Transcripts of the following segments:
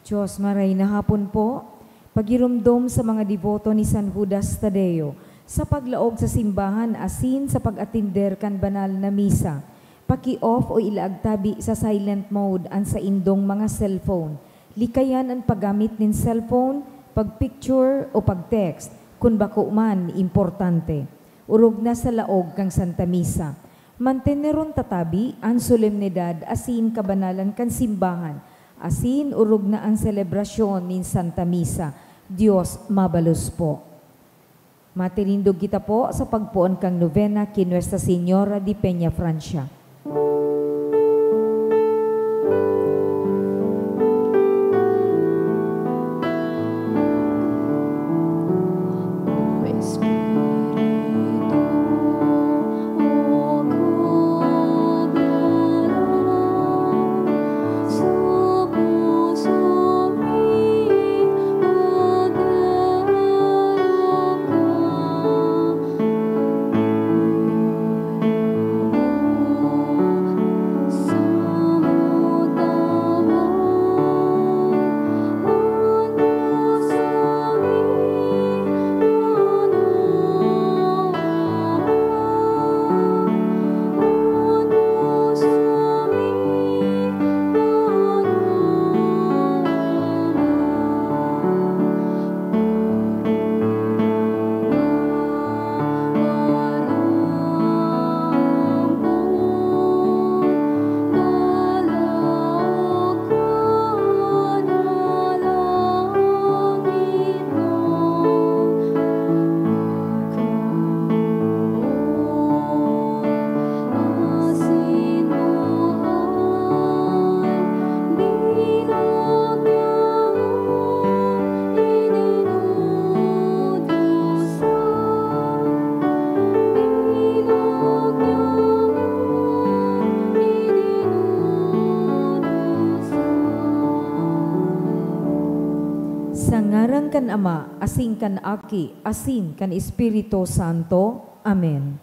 Diyos, maray na hapon po, pagirumdom sa mga devoto ni San Judas Tadeo, sa paglaog sa simbahan asin sa pag-atinder kan banal na misa, paki-off o ilaagtabi sa silent mode ang sa indong mga cellphone. Likayan ang paggamit ng cellphone, pag-picture o pag-text, kung bako man importante. Urog na sa laog kang Santa Misa. Manteneron tatabi ang solemnidad asin kabanalan kan simbahan, asin urog na ang selebrasyon ni Santa Misa. Diyos mabalos po. Matirindog kita po sa pagpuon kang novena kay Nuestra Señora de Peña, Francia. Kan Ama, asin kan Aki, asin kan Espiritu Santo. Amen.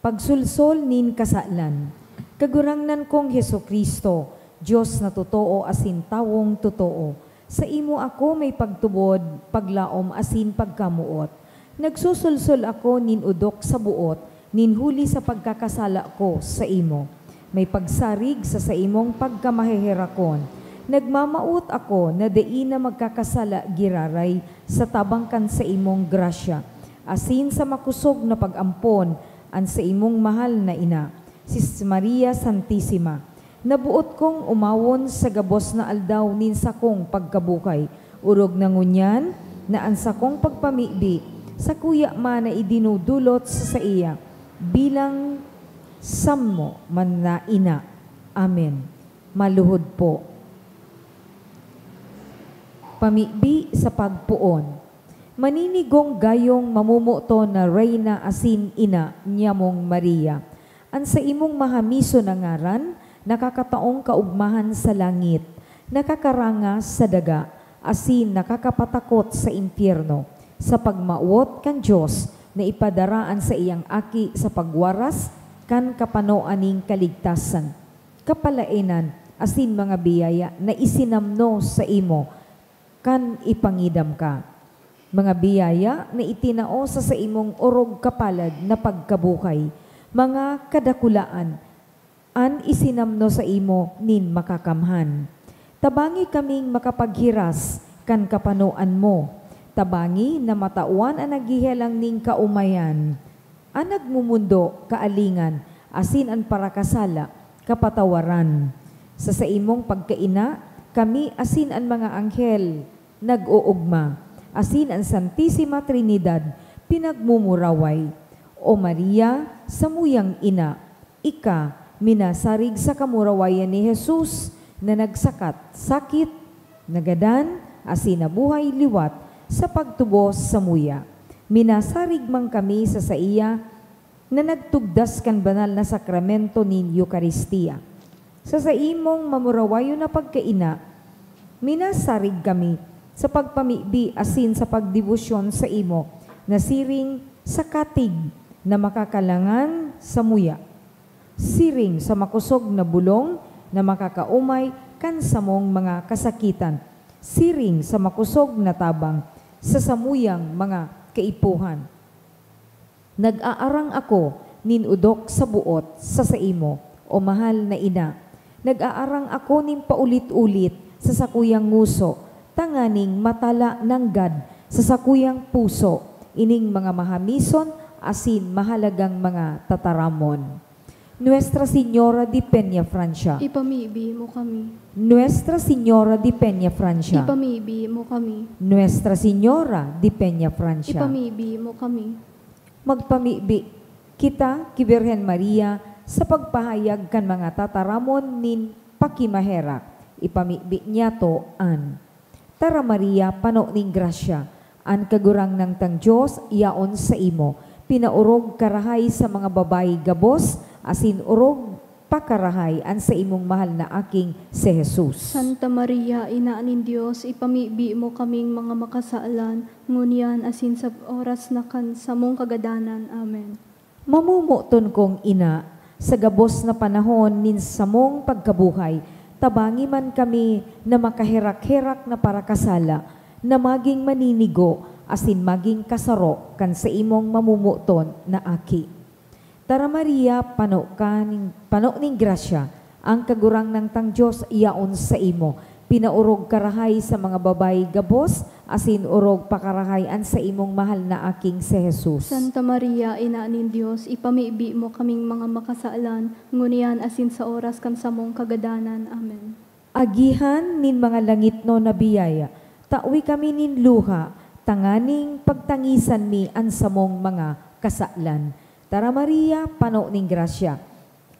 Pagsulsol nin kasalan, kagurangnan kong Hesukristo, Diyos na totoo asin tawong totoo. Sa imo ako may pagtubod, paglaom asin pagkamuot. Nagsusulsol ako nin udok sa buot, nin huli sa pagkakasala ko sa imo. May pagsarig sa imong pagkamaheherakon. Nagmamaut ako na dai na magkakasala giraray sa tabangkan sa imong grasya. Asin sa makusog na pag-ampon ang sa imong mahal na ina, si Maria Santissima. Nabuot kong umawon sa gabos na aldaw nin sa kong pagkabukay. Urog na ngunyan na ang sa kong pagpamibi sa kuya man na idinudulot sa iya bilang sammo man na ina. Amen. Maluhod po. Pamibi sa pagpuon. Maninigong gayong mamumuto na Reyna asin ina niyamong Maria. An sa imong mahamiso na ngaran, nakakataong kaugmahan sa langit, nakakaranga sa daga, asin nakakapatakot sa impyerno, sa pagmauot kan Diyos na ipadaraan sa iyang aki sa pagwaras kan kapanoaning kaligtasan. Kapalainan asin mga biyaya na isinamno sa imo, kan ipangidam ka. Mga biyaya na itinao sa imong orog kapalad na pagkabukay, mga kadakulaan, an isinamno sa imo nin makakamhan. Tabangi kaming makapaghiras kan kapanoan mo, tabangi na matauan ang naghihelang ning kaumayan, an nagmumundo kaalingan, asin an parakasala, kapatawaran. Sa imong pagkaina, kami asin an mga anghel, nag-uugma, asin ang Santissima Trinidad, pinagmumuraway. O Maria, samuyang ina, ika, minasarig sa kamurawayan ni Jesus, na nagsakat, sakit, nagadan, asin nabuhay liwat, sa pagtubos sa muya. Minasarig man kami sa iya, na nagtugdas kan banal na sakramento ni Eucharistia. Sa imong mamurawayo na pagkaina, minasarig kami, sa pagpamibi asin sa pagdebosyon sa imo, na siring sa katig na makakalangan sa muya, siring sa makusog na bulong na makakaumay kan samong mga kasakitan, siring sa makusog na tabang, sa samuyang mga kaipuhan. Nag-aarang ako ninudok sa buot sa saimo, o mahal na ina. Nag-aarang ako nin paulit-ulit sa sakuyang nguso, tanganing matala ng gad sa sakuyang puso, ining mga mahamison asin mahalagang mga tataramon. Nuestra Señora de Peña Francia. Ipamibi mo kami. Nuestra Señora de Peña Francia. Ipamibi mo kami. Nuestra Señora de Peña Francia. Ipamibi mo kami. Magpamibi kita, ki Birhen Maria, sa pagpahayag kan mga tataramon nin pakimaherak. Ipamibi niya to an. Tara Maria, pano ning grasya, an kagurang ng tang Diyos, yaon sa imo. Pinaurog karahay sa mga babay gabos, asin urog pakarahay an sa imong mahal na aking si Jesus. Santa Maria, Ina nin Diyos, ipamibi mo kaming mga makasaalan, ngunyan asin sa oras na kan sa mong kagadanan. Amen. Mamumuton kong ina, sa gabos na panahon nin sa mong pagkabuhay, tabangi man kami na makahirak-hirak na parakasala, na maging maninigo, asin maging kasaro kan sa imong mamumuton na aki. Tara Maria, pano ning grasya, ang kagurang ng tang Diyos iyaon sa imo. Pinaurog karahay sa mga babay gabos, asin urog pakarahayan sa imong mahal na aking si Jesus. Santa Maria, Ina nin Diyos, ipamibi mo kaming mga makasaalan, ngunyan asin sa oras kan sa mong kagadanan. Amen. Agihan nin mga langit no na biyaya, tawi kami nin luha, tanganing pagtangisan mi an samong mga kasaalan. Tara Maria, pano ning grasya,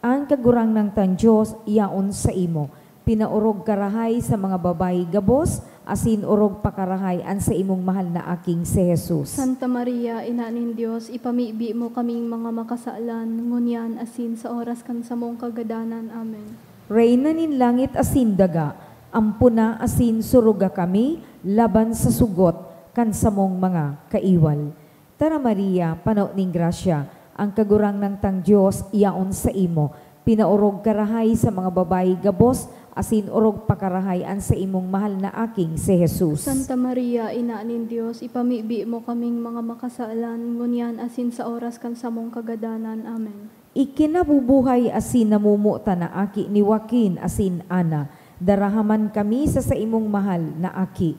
ang kagurang ng tang Diyos iyaon sa imo. Pinaurog karahay sa mga babay gabos, asin urog pakarahay an sa imong mahal na aking si Jesus. Santa Maria, Ina nin Diyos, ipamibi mo kaming mga makasaalan, ngunyan asin sa oras kan sa mong kagadanan. Amen. Reyna nin langit asin daga, ampuna asin suruga kami, laban sa sugot, kan sa mong mga kaiwal. Tara Maria, pano ning grasya, ang kagurang ng tang Diyos iyaon sa imo. Pinaurog karahay sa mga babay gabos, asin urog pakarahayan sa imong mahal na aking si Jesus. Santa Maria, Ina nin Diyos, ipamibi mo kaming mga makasaalan, ngunyan asin sa oras kan sa mong kagadanan. Amen. Ikinabubuhay asin namumuta na aki ni Joaquin asin Ana, darahaman kami sa imong mahal na aki.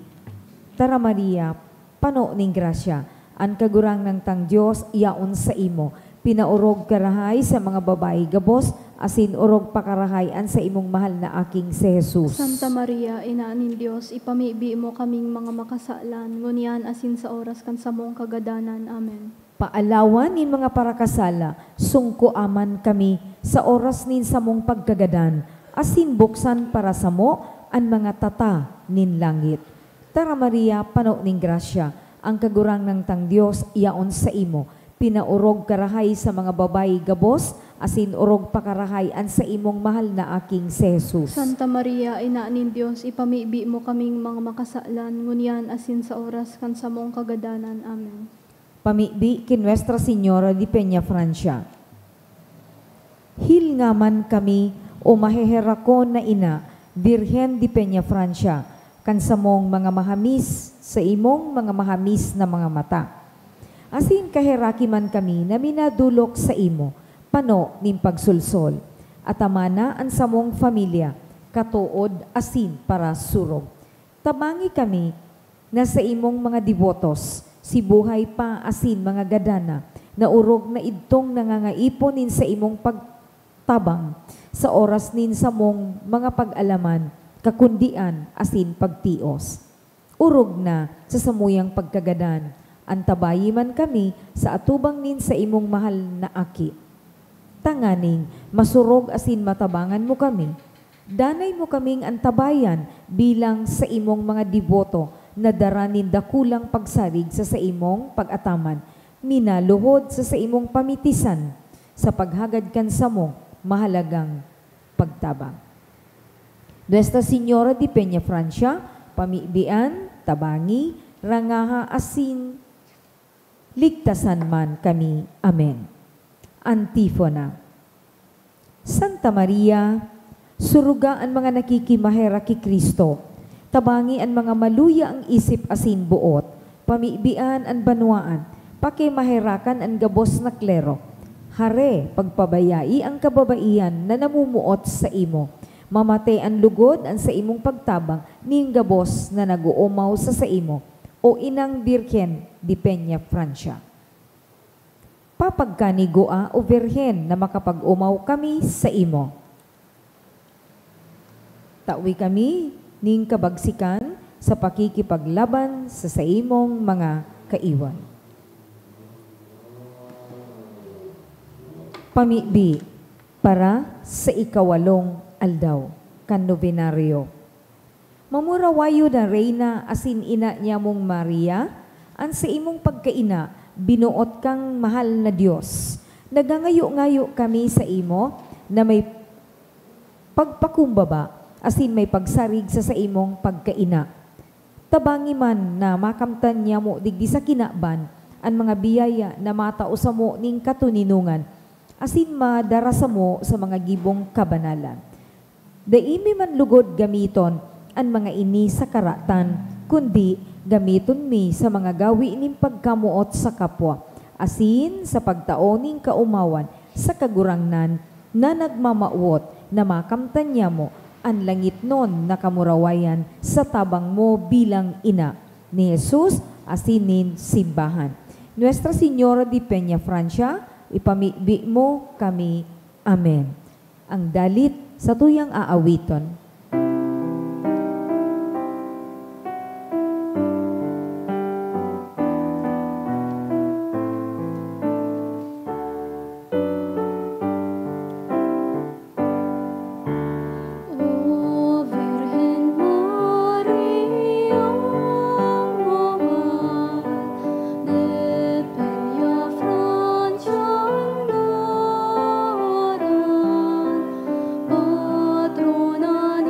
Tara Maria, pano ning grasya, ang kagurang ng tang Diyos iyaon sa imo. Pinaurog karahay sa mga babay gabos, asin urog pakarahayan sa imong mahal na aking si Jesus. Santa Maria, Ina nin Diyos, ipamibi mo kaming mga makasaalan, ngunyan asin sa oras kan sa mong kagadanan. Amen. Paalawan nin mga parakasala, sungko aman kami sa oras nin sa mong pagkagadan, asin buksan para sa mo ang mga tata nin langit. Tara Maria, pano ning grasya, ang kagurang ng tang Diyos iyaon sa imo. Pinaurog karahay sa mga babay gabos, asin urog pakarahayan sa imong mahal na aking si Jesus. Santa Maria, Ina nin Diyos, ipamibi mo kaming mga makasaalan, ngunyan asin sa oras kan sa mong kagadanan. Amen. Pamibi kin Nuestra Señora de Peña Francia. Hil nga man kami o maheherakon na ina, Birhen de Peña Francia, kan sa mong mga mahamis sa imong mga mahamis na mga mata. Asin kaheraki man kami na minadulok sa imo, pano ning pagsulsol, at amana ang samong familia, katuod asin para surog. Tabangi kami na sa imong mga dibotos, si buhay pa asin mga gadana, na urog na idtong nangangaipon nin sa imong pagtabang, sa oras nin sa mong mga pag-alaman, kakundian asin pagtios. Urog na sa samuyang pagkagadan, antabayi man kami sa atubang nin sa imong mahal na aki. Tanganing, masurog asin matabangan mo kami. Danay mo kaming antabayan bilang sa imong mga diboto na daranin dakulang pagsarig sa imong pag-ataman. Minaluhod sa imong pamitisan sa paghagad kan sa mong mahalagang pagtabang. Nuestra Señora de Peña Francia, pamibian, tabangi, rangaha asin, ligtasan man kami. Amen. Antifona. Santa Maria, suruga ang mga nakikimahera ki Kristo, Tabangi ang mga maluya ang isip asin buot, pamibian ang banwaan, pakimahirakan ang gabos na klero. Hare, pagpabayai ang kababaihan na namumuot sa imo. Mamate ang lugod ang sa imong pagtabang ning gabos na naguumaw sa imo. O inang Birhen di Peña, Francia. Papagkanigoa o Birhen na makapag-umaw kami sa imo. Tawi kami ning kabagsikan sa pakikipaglaban sa imong mga kaiwan. Pamibi para sa ikawalong aldaw, kannovenaryo. Mamurawayo na reyna asin ina niya mong Maria, ang sa imong pagkaina, binuot kang mahal na Diyos. Nagangayo-ngayo kami sa imo na may pagpakumbaba, asin may pagsarig sa imong pagkaina. Tabangi man na makamtan niya mo digdi sa kinaban, ang mga biyaya na matao sa mo ning katuninungan, asin madarasa mo sa mga gibong kabanalan. Daimi man lugod gamiton ang mga ini sa karatan, kundi gamiton mi sa mga gawi ning pagkamuot sa kapwa, asin sa pagtaon ning kaumawan sa kagurangnan na nagmamauot na makamtan niya mo ang langit non na kamurawayan sa tabang mo bilang ina ni Jesus asinin simbahan. Nuestra Señora de Peña, Francia, ipamibi mo kami. Amen. Ang dalit sa tuyang aawiton. Patrona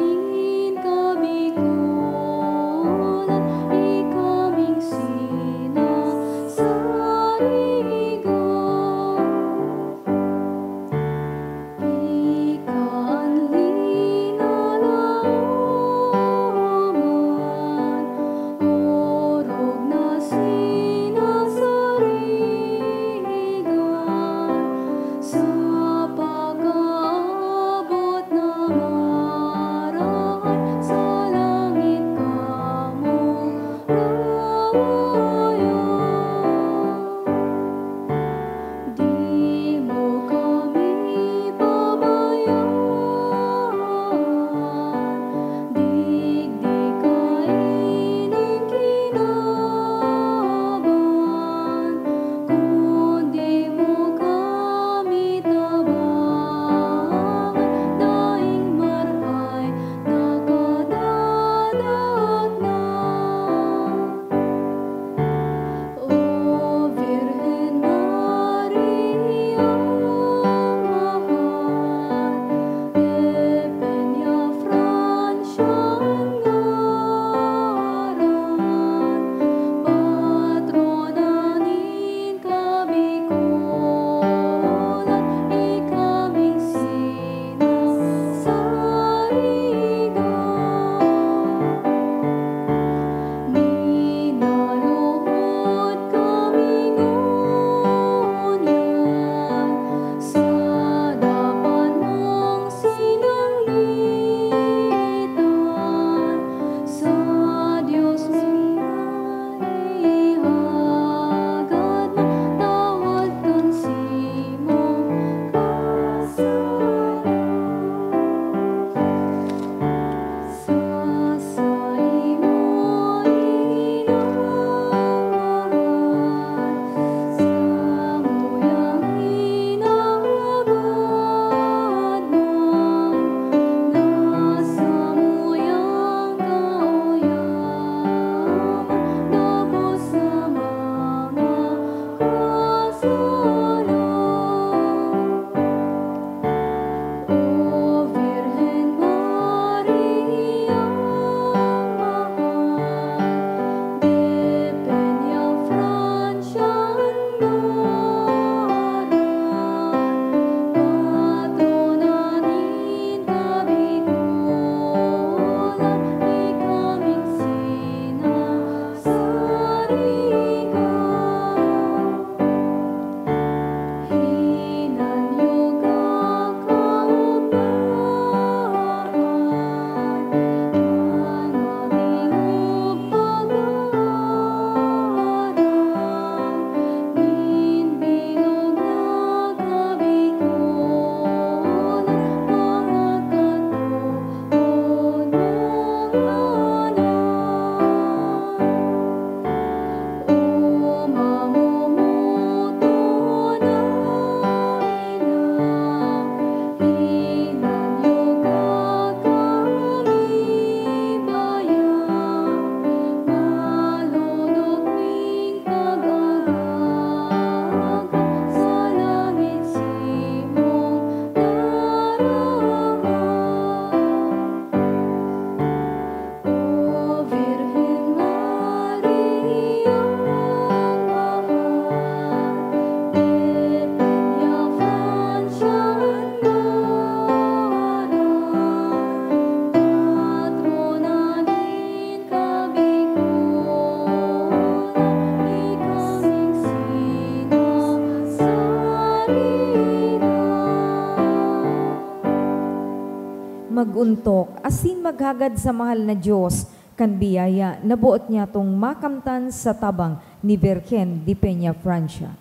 maguntok, asin maghagad sa mahal na Diyos, kan biyaya, nabuot niya tong makamtan sa tabang ni Virgen de Peña, Francia.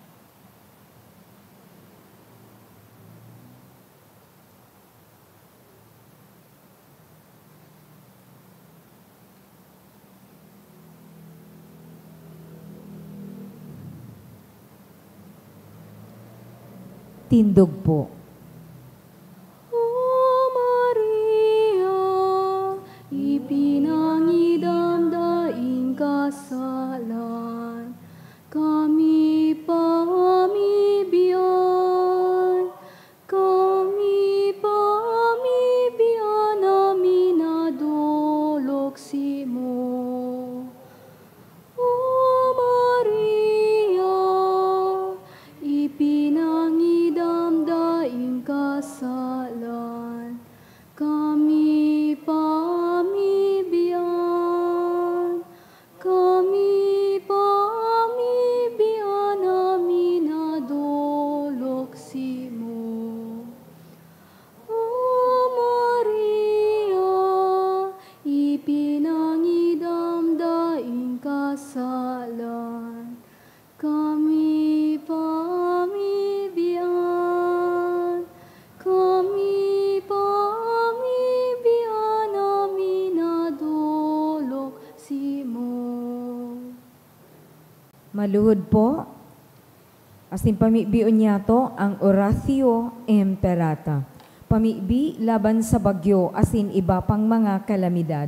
Tindog po. O Maria, ipinangidam daing kasalan, kami pamibiyan namin nadulok simo. O Maria, ipinangidam daing kasalan, kami pamibiyan namin nadulok simo. O Maria, ipinangidam daing kasalan, kami pamibiyan namin nadulok simo. Maluhod po, asin pamibiyon niya to ang Oratio Imperata. Pamibi laban sa bagyo asin iba pang mga kalamidad.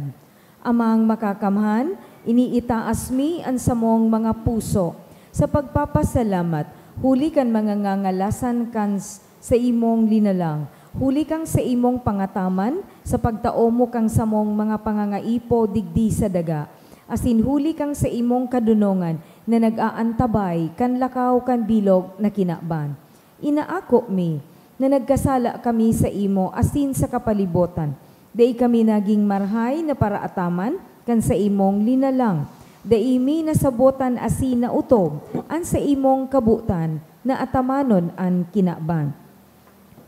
Amang makakamhan, iniitaas mi ang samong mga puso. Sa pagpapasalamat, huli kan mga ngangalasan kan sa imong linalang. Huli kang sa imong pangataman, sa pagtao mo kang samong mga pangangaipo digdi sa daga. Asin huli kang sa imong kadunongan na nag-aantabay kan lakaw kan bilog na kinakban. Inaako mi na nagkasala kami sa imo asin sa kapalibotan. Dai kami naging marhay na paraataman kan sa imong linalang. Dai mi nasabotan asin na utob an sa imong kabutan na atamanon an kinakban.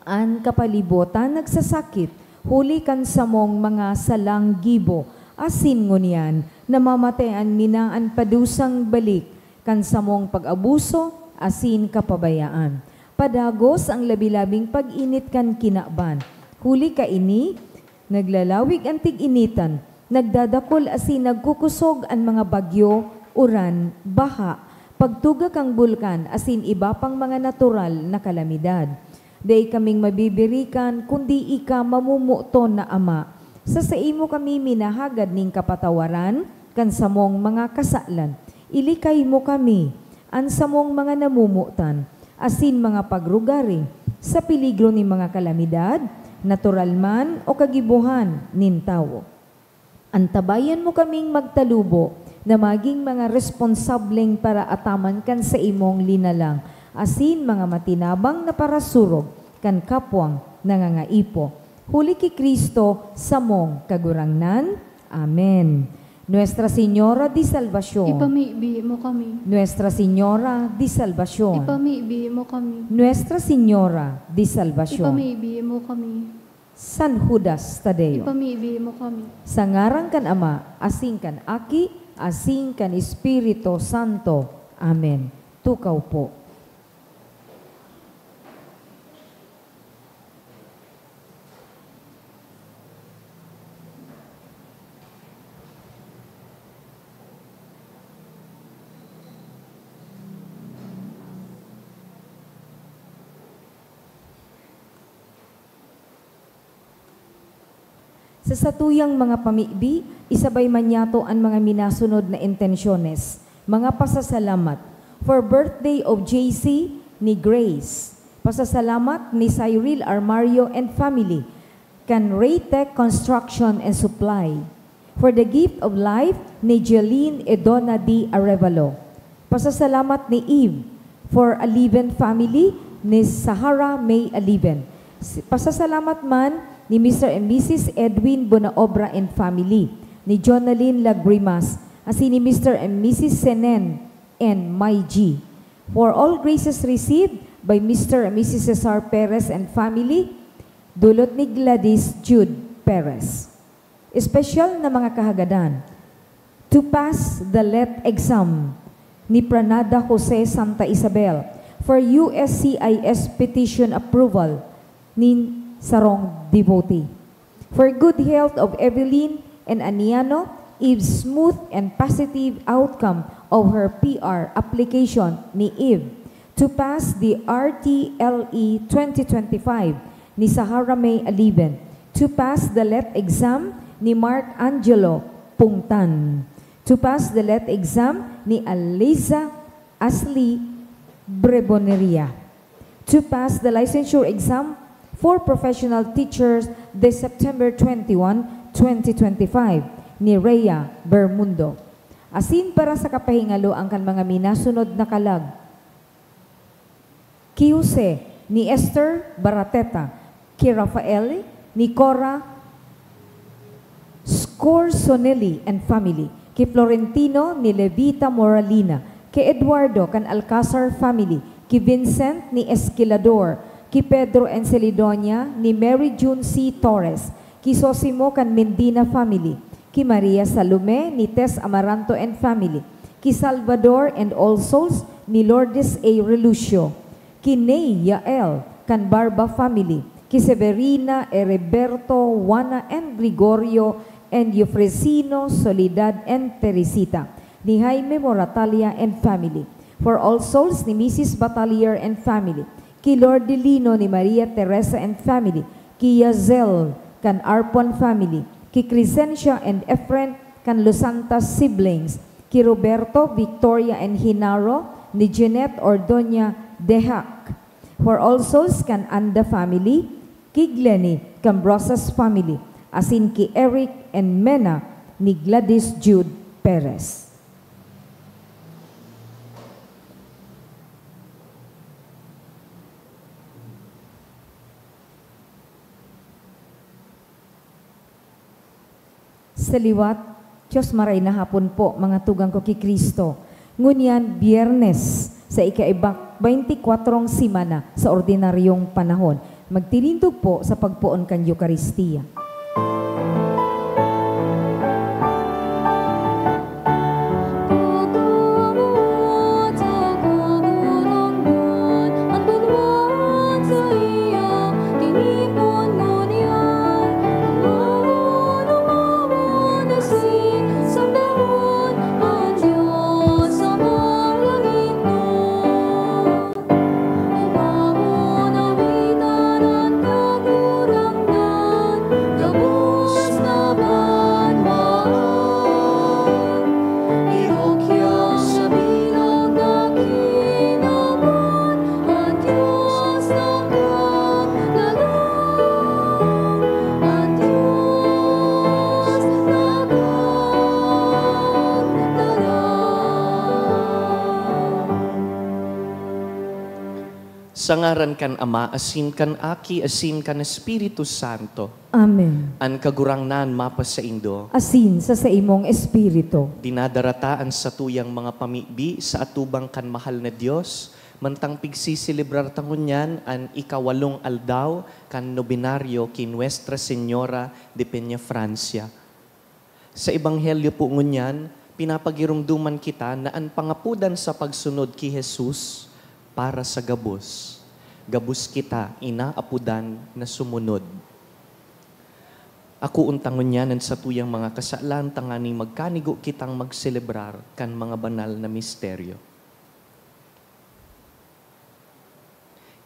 An kapalibotan nagsasakit, huli kan samong mga salang gibo, asin ngunyan, namamatayan minaan padusang balik, kan samong pag-abuso, asin kapabayaan. Padagos ang labilabing pag-init kan kinakban. Huli ka ini, naglalawig ang tig-initan, nagdadakol asin nagkukusog ang mga bagyo, uran, baha, pagtuga kang bulkan, asin iba pang mga natural na kalamidad. Day kaming mabibirikan, kundi ika mamumuton na Ama. Sa imo kami minahagad ning kapatawaran, kan samong mga kasalan. Ilikay mo kami, an samong mga namumutan, asin mga pagrugari, sa peligro ni mga kalamidad, natural man o kagibuhan nin tao. Antabayan mo kaming magtalubo, na maging mga responsableng para ataman kan sa imong linalang, asin mga matinabang na parasurog kan kapwang nangangaipo. Huli ki Kristo samong kagurangnan. Amen. Nuestra Señora de Salvación. Ipamibi mo kami. Nuestra Señora de Salvación. Ipamibi mo kami. Nuestra Señora de Salvación. Ipamibi mo kami. San Judas Tadeo. Ipamibi mo kami. Sa ngaran kan Ama, asing kan Aki, asing kan Espiritu Santo. Amen. Tukaw po. Sa satuyang mga pamibi, isabay man yato ang mga minasunod na intensyones, mga pasasalamat. For birthday of JC ni Grace, pasasalamat ni Cyril Armario and family, kan Raytech Construction and Supply. For the gift of life ni Jeline Edona D. Arevalo, pasasalamat ni Eve. For Aliven family ni Sahara May Aliven, pasasalamat man ni Mr. and Mrs. Edwin Bonaobra and family, ni Jonaline Lagrimas, asin ni Mr. and Mrs. Senen and Mai G. For all graces received by Mr. and Mrs. Cesar Perez and family, dulot ni Gladys Jude Perez. Espesyal na mga kahagadan. To pass the LET exam ni Pranada Jose Santa Isabel for USCIS petition approval ni Sarong devotee. For good health of Evelyn and Aniano, Eve smooth and positive outcome of her PR application ni Eve. To pass the RTLE 2025 ni Sahara May Aliven. To pass the LET exam ni Mark Angelo Pungtan. To pass the LET exam ni Aliza Asli Breboneria. To pass the licensure exam for professional teachers this September 21, 2025 ni Rhea Bermundo. Asin para sa kapahingalo ang kan mga minasunod na kalag. Kiyuse ni Esther Barateta, ki Rafael, ni Cora Scorsonelli and family, ki Florentino ni Levita Moralina, ki Eduardo kan Alcazar family, ki Vincent ni Esquilador, ki Pedro Encelidonia ni Mary June C. Torres, ki Sosimo kan Mendina family, ki Maria Salome ni Tess Amaranto and family, ki Salvador and All Souls ni Lourdes A. Relucio, ki Ney Yael kan Barba family, ki Severina, Heriberto, Juana and Gregorio and Eufresino, Soledad and Teresita, ni Jaime Moratalia and family. For All Souls ni Mrs. Batalier and family, ki Lord Delino ni Maria Teresa and family, ki Yazel kan Arpon family, ki Crescencia and Efren kan Lusantas siblings, ki Roberto, Victoria and Hinaro ni Jeanette Ordoña Dehac. For All Souls kan Anda family, ki Glenny kan Brosas family, asin ki Eric and Mena ni Gladys Jude Perez. Sa liwat, Diyos maray na hapon po, mga tugang ko ki Kristo. Ngunyan, Biyernes, sa ika-ibang 24 simana sa ordinaryong panahon. Magtirindog po sa pagpuon kan Eucharistia. Sa ngaran kan Ama, asin kan Aki, asin kan Espiritu Santo. Amen. An kagurangnan mapa sa Indo. Asin sa imong espiritu. Dinadarataan sa tuyang mga pamibi sa atubang kan mahal na Diyos. Mantang pigsisilibrar tangunyan an ikawalong aldaw kan nobinaryo ki Nuestra Señora de Peña Francia. Sa Ebanghelyo po ngunyan, pinapagirumduman kita na an pangapudan sa pagsunod ki Jesus para sa gabos. Gabos kita, inaapudan na sumunod. Ako untangon yan sa tuyang mga kasalan, tangani magkanigo kitang magselebrar kan mga banal na misteryo.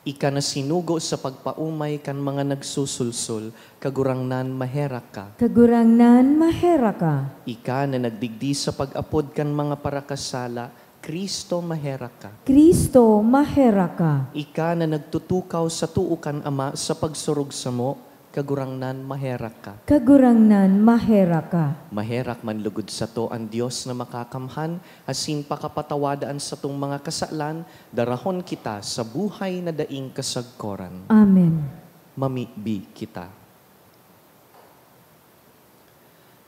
Ika na sinugo sa pagpaumay kan mga nagsusulsul, kagurangnan mahera ka. Kagurangnan mahera ka. Ika na nagdigdi sa pag-apod kan mga parakasala, Kristo mahera ka. Kristo mahera ka. Ika na nagtutukaw sa tuukan Ama sa pagsurog sa mo, kagurangnan mahera ka. Kagurangnan mahera ka. Maherak man lugod sa to ang Diyos na makakamhan, asin pakapatawadaan sa tong mga kasalan, darahon kita sa buhay na daing kasagkoran. Amen. Mamibi kita.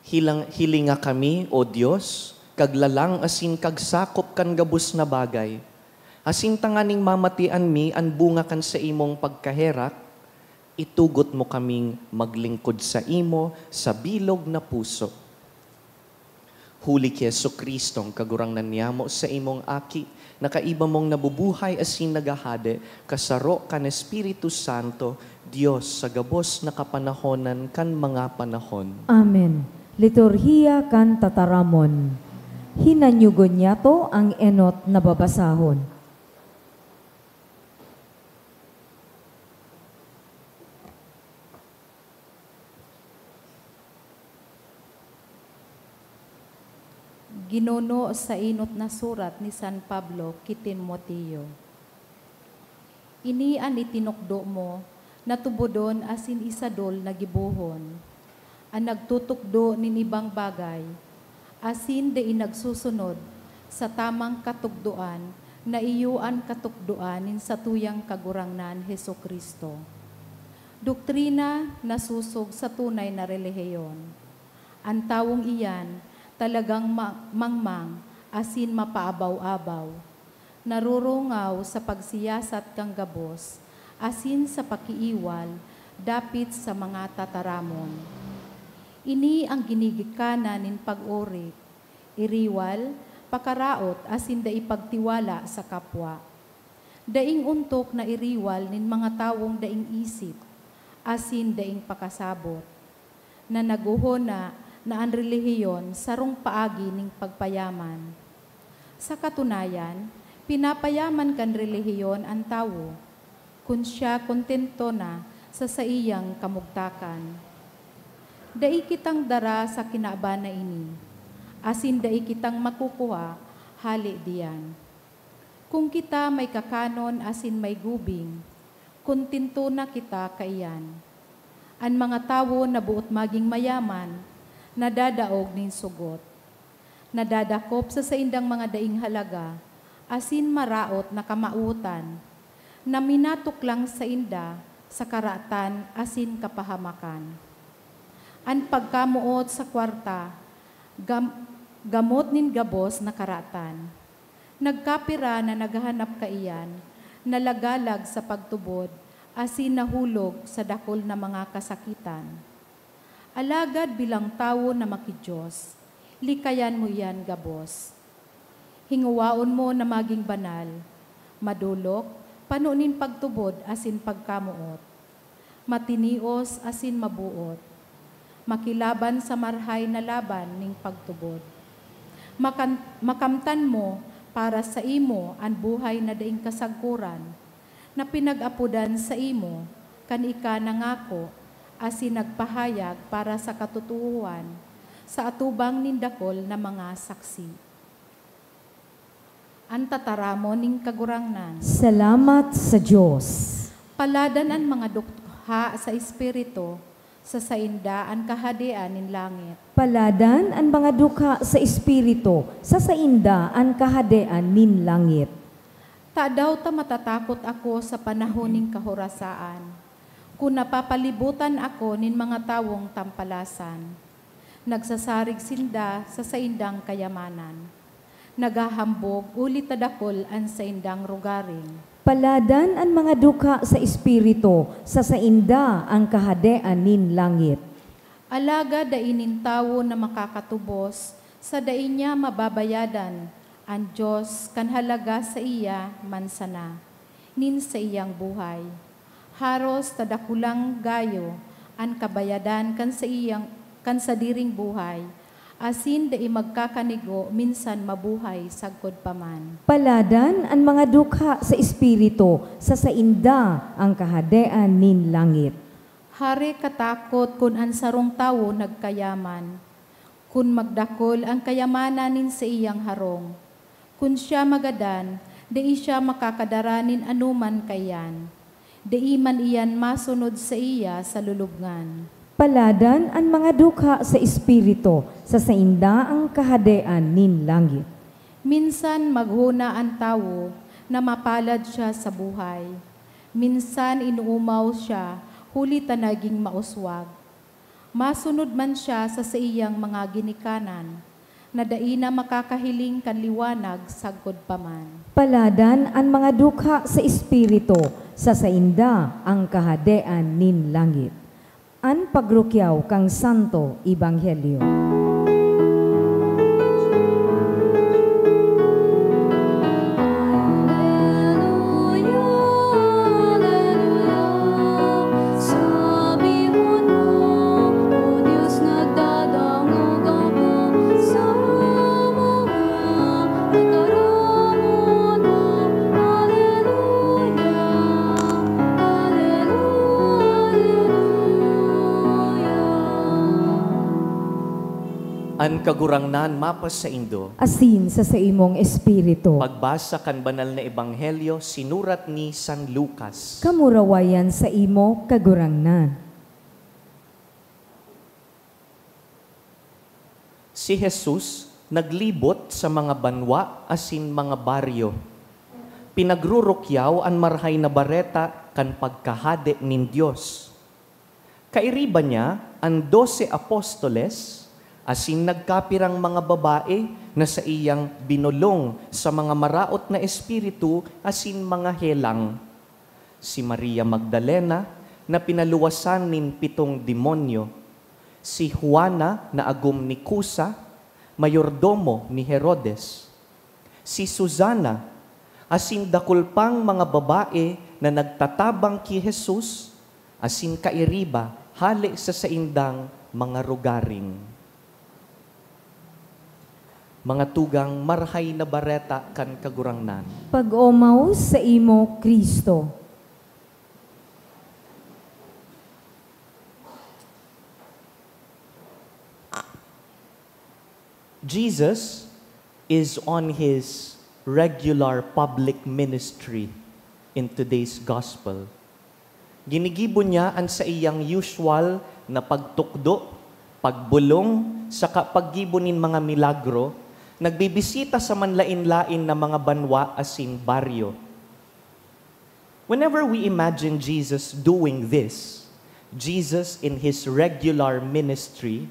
Hilinga kami, O Diyos, kaglalang asin kagsakop kan gabus na bagay. Asin tanganing mamatian mi an bunga kan sa imong pagkaherak, itugot mo kaming maglingkod sa imo sa bilog na puso. Huli ki Jesucristong kagurangnan niyamo sa imong aki, nakaiba mong nabubuhay asin nagahade, kasaro kan Espiritu Santo, Dios sa gabos na kapanahonan kan mga panahon. Amen. Liturhiya kan tataramon. Hinanyugon niya to ang enot na babasahon. Ginuno sa inot na surat ni San Pablo ki Timoteo. Inian itinukdo mo, natubodon asin isadol na gibuhon. Ang nagtutukdo nin ibang bagay, asin de inagsusunod sa tamang katukdoan na iyuan katukdoan nin sa tuyang kagurangnan Heso Kristo. Doktrina na susog sa tunay na relihiyon. Ang tawong iyan, talagang mangmang, asin mapaabaw-abaw. Narurungaw sa pagsiyasat kang gabos, asin sa pakiiwal, dapit sa mga tataramon. Ini ang ginigikanan nin pag-uri, iriwal, pakaraot, asin da ipagtiwala sa kapwa. Daing untok na iriwal nin mga tawong daing isip, asin daing pakasabot, na naguhona na ang relihiyon sarong paagi ning pagpayaman. Sa katunayan, pinapayaman kan relihiyon ang tawo, kung siya kontento na sa saiyang kamugtakan. Dai kitang dara sa kinabana ini, asin dai kitang makukuha, hali diyan. Kung kita may kakanon asin may gubing, kontento na kita kaiyan. Ang mga tawo na buot maging mayaman, nadadaog nin sugot. Nadadakop sa saindang mga daing halaga, asin maraot na kamautan, na minatok lang sa inda sa karatan asin kapahamakan. An pagkamuot sa kwarta, gamot nin gabos na karatan. Nagkapira na naghahanap kaiyan, nalagalag sa pagtubod, asin nahulog sa dakol na mga kasakitan. Alagad bilang tao na makidiyos, likayan mo yan gabos. Hinguwaon mo na maging banal, madulok, panunin pagtubod asin pagkamuot, matinios asin mabuot, makilaban sa marhay na laban ning pagtubod. Makamtan mo para sa imo ang buhay na daing kasagkuran, na pinag-apudan sa imo, kan ika nangako, asin nagpahayag para sa katotohuan sa atubang nindakol na mga saksi. Ang tataramon ning kagurangnan. Salamat sa Diyos. Paladan ang mga dukha sa Espiritu, sa sainda ang kahadian nin langit. Paladan ang mga dukha sa Espiritu, sa sainda ang kahadean nin langit. Ta daw ta matatakot ako sa panahon ning kahorasaan, kung napapalibutan ako nin mga tawong tampalasan. Nagsasarig sinda sa saindang kayamanan. Nagahambog ulit tadakol ang saindang rugaring. Paladan ang mga dukha sa Espiritu, sa sainda ang kahadean nin langit. Alaga dainin tawo na makakatubos, sa dain niya mababayadan, ang Diyos kanhalaga sa iya mansana, nin sa iyang buhay. Haros tadakulang gayo, ang kabayadan kan sa diring buhay, asin da magkakanigo minsan mabuhay sagkod paman. Paladan ang mga dukha sa Espiritu, sa sainda ang kahadean nin langit. Hari katakot kun ang sarong tawo nagkayaman, kun magdakol ang kayamanan nin sa iyang harong. Kun siya magadan, di siya makakadaranin anuman kayan. Di man iyan masunod sa iya sa lulubngan. Paladan ang mga dukha sa Espiritu, sa sainda ang kahadean nin langit. Minsan maghuna ang tawo na mapalad siya sa buhay. Minsan inuumaw siya, huli ta naging mauswag. Masunod man siya sa iyang mga ginikanan, na daina makakahiling kan liwanag sagkod paman. Paladan ang mga dukha sa espiritu, sa sainda ang kahadean nin langit. An pagrukyaw kang Santo Ebanghelyo. An kagurangnan mapas sa Indo. Asin sa imong espiritu. Pagbasa kan banal na ebanghelyo sinurat ni San Lucas. Kamurawayan sa imo kagurangnan. Si Jesus naglibot sa mga banwa asin mga baryo. Pinagrurukyaw an marhay na bareta kan pagkahade nin Dios. Kairiba niya ang 12 apostoles asin nagkapirang mga babae na sa iyang binulong sa mga maraot na espiritu asin mga helang. Si Maria Magdalena na pinaluwasan nin 7 demonyo. Si Juana na agum ni Cusa, mayordomo ni Herodes. Si Susana, asin dakulpang mga babae na nagtatabang ki Jesus, asin kairiba hali sa saindang mga rugaring. Mga tugang marhay na bareta kan kagurangnan. Pag-omaw sa imo Kristo. Jesus is on his regular public ministry in today's gospel. Ginigibo niya ang sa iyang usual na pagtukdo, pagbulong, sa paggibunin mga milagro, nagbibisita sa manlain-lain na mga banwa asin baryo. Whenever we imagine Jesus doing this, Jesus in his regular ministry,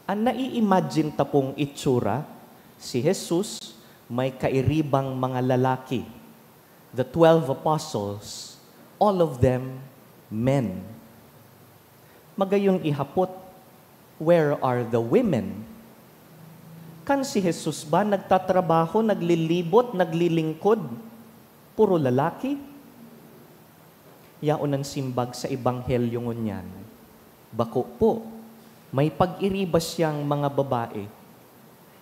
ang nai-imagine tapong itsura, si Jesus may kairibang mga lalaki. The 12 apostles, all of them men. Magayon ihapot, where are the women? Kan si Jesus ba nagtatrabaho, naglilibot, naglilingkod? Puro lalaki? Yaon ang simbag sa ebanghelyo ngunyan. Bako po, may pag-iribas siyang mga babae.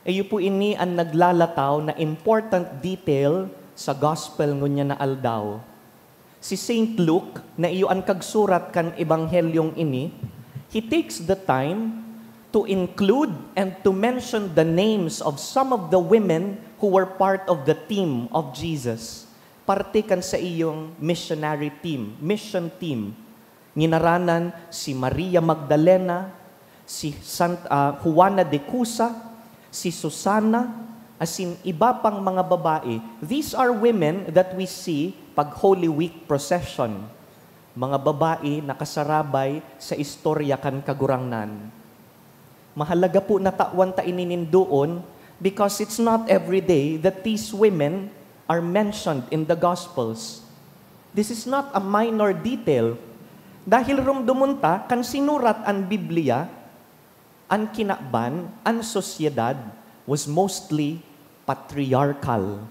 Iyo po ini ang naglalataw na important detail sa gospel ngunyan na aldaw. Si Saint Luke, na iyo ang kagsurat kan ebanghelyong ini, he takes the time to include and to mention the names of some of the women who were part of the team of Jesus. Parte kan sa iyong missionary team, mission team. Nginaranan si Maria Magdalena, si Juana de Cusa, si Susana, asin iba pang mga babae. These are women that we see pag Holy Week procession. Mga babae nakasarabay sa istorya kan kagurangnan. Mahalaga po na tawan ta ininin doon because it's not every day that these women are mentioned in the Gospels. This is not a minor detail. Dahil rumdumunta, kan sinurat ang Biblia, ang kinakban, ang sosyedad was mostly patriarchal.